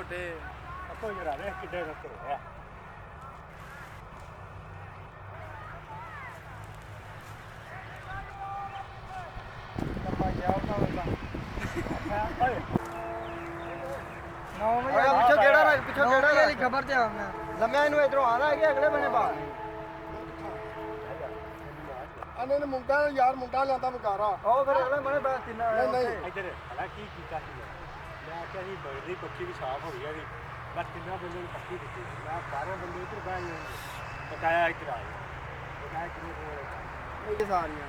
छोटे आपको जरा रे किधर रखे है लंबा जाओ का वाला अरे 9 बजे पीछे केड़ा वाली खबर ते आ मैं लम्या इनु इधरों आना है कि अगले बने बाहर अने ने मुंडा यार मुंडा लांदा बकारा ओ फिर अगले बने बाहर तीन नहीं इधर हला की कीता सी मैं क्या ही बड़ी पक्की भी साफ हो गई बस कितना बंदे ने पक्की दी मैं सारे बंदे इधर बैठ गए बकाया इधर आए बकाया कितने ये सारियां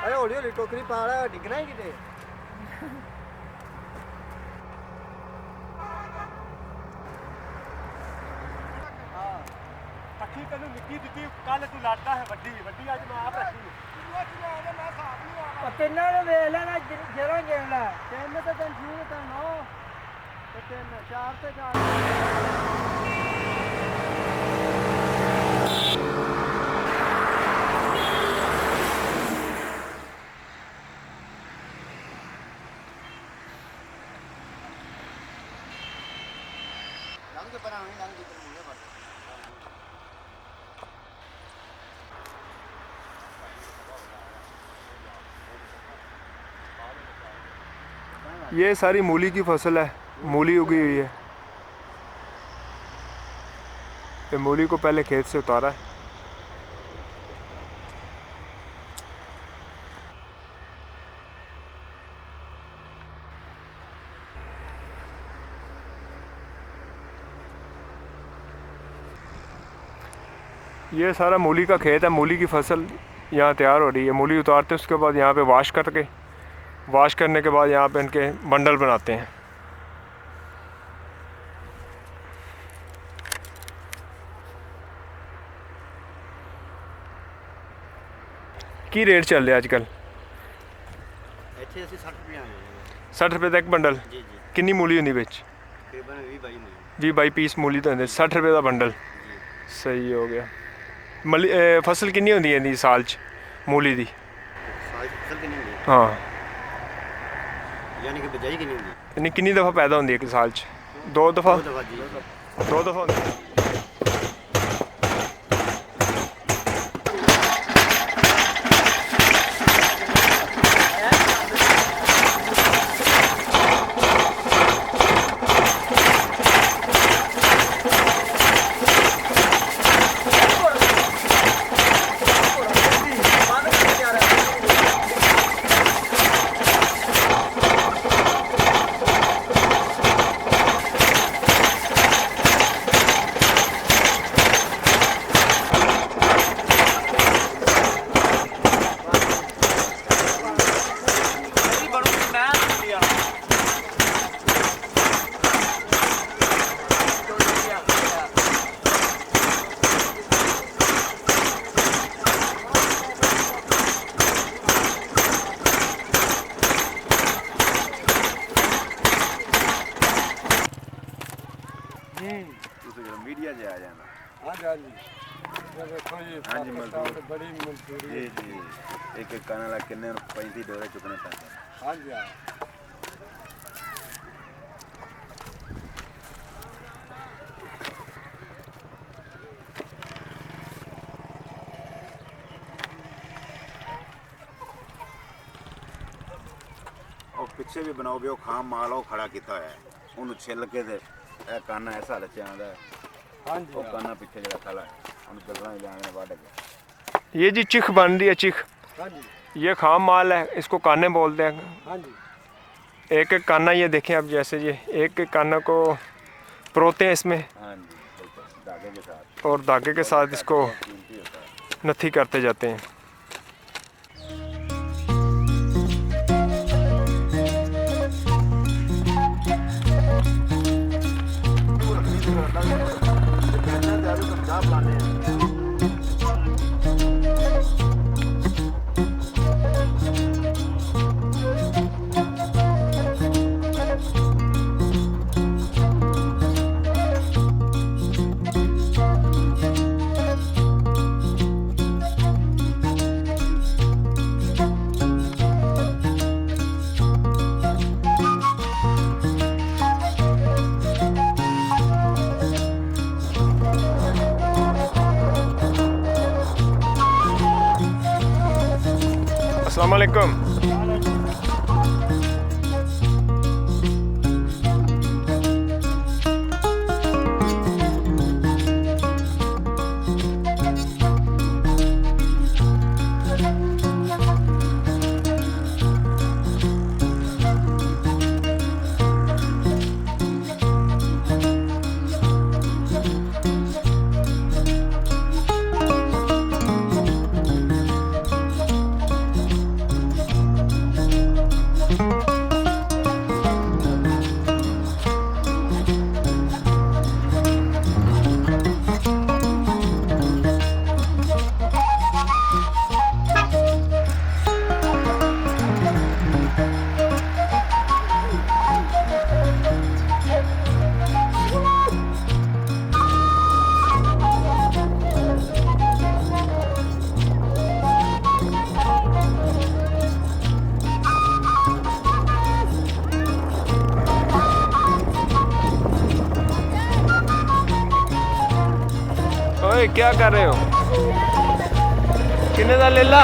अरे हौली हौली टोकरी पा रहा डिगना है किते हां पक्की तेन मिट्टी दी कल तू लाता है वड्डी वड्डी आज मैं आप रखी तिना ने वे लेना जरा गेला तीन तो तीन ठीक है 9 ते 3 4 ते 4 ये सारी मूली की फसल है, मूली उगी हुई है। ये मूली को पहले खेत से उतारा है। ये सारा मूली का खेत है, मूली की फसल यहाँ तैयार हो रही है। मूली उतारते हैं, उसके बाद यहाँ पे वाश करने के बाद यहाँ पे इनके बंडल बनाते हैं। की रेट चल रहा है आजकल? 60 रुपये तक बंडल। कितनी मूली होंगी बिच? 20-22 पीस मूली तो होंगे। 60 रुपये का बंडल सही हो गया। फसल कितनी होंगी है साल च मूली दी? हाँ यानी कि बिजाई कितनी होंगी? यानी कितनी दफ़ा पैदा होंगी एक साल च? 2 दफ़ा? 2 दफ़ा होंगी। मीडिया से आ जाना। हाँ जी देखो जी मजदूर बड़ी मजदूरी जी एक काना ला किन्ने 35 डोरे चुकने पैसे। हाँ जी और पीछे भी बनाओ भी खाम माल वो खड़ा किया है उन्हें छिल के दे काना ऐसा लचे आंदा है। हाँ जी वो काना पीछे जरा खड़ा है उन्हें गलना जाने वाड़ के। ये जी चिख बन रही है, चिख। हाँ जी ये खाम माल है, इसको काने बोलते हैं। हाँ जी एक एक काना ये देखें अब, जैसे ये एक एक काना को परोते हैं इसमें। हाँ जी धागे के साथ, और धागे के साथ इसको कीमती होता है। नथी करते जाते हैं। अस्सलाम वालेकुम। ओए क्या कर रहे हो? किन्ने दा ले ला?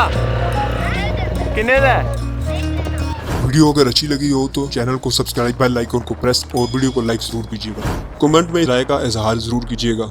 किन्ने दा? वीडियो अगर अच्छी लगी हो तो चैनल को सब्सक्राइब बेल आइकन को प्रेस और वीडियो को लाइक जरूर कीजिएगा। कमेंट में राय का इजहार जरूर कीजिएगा।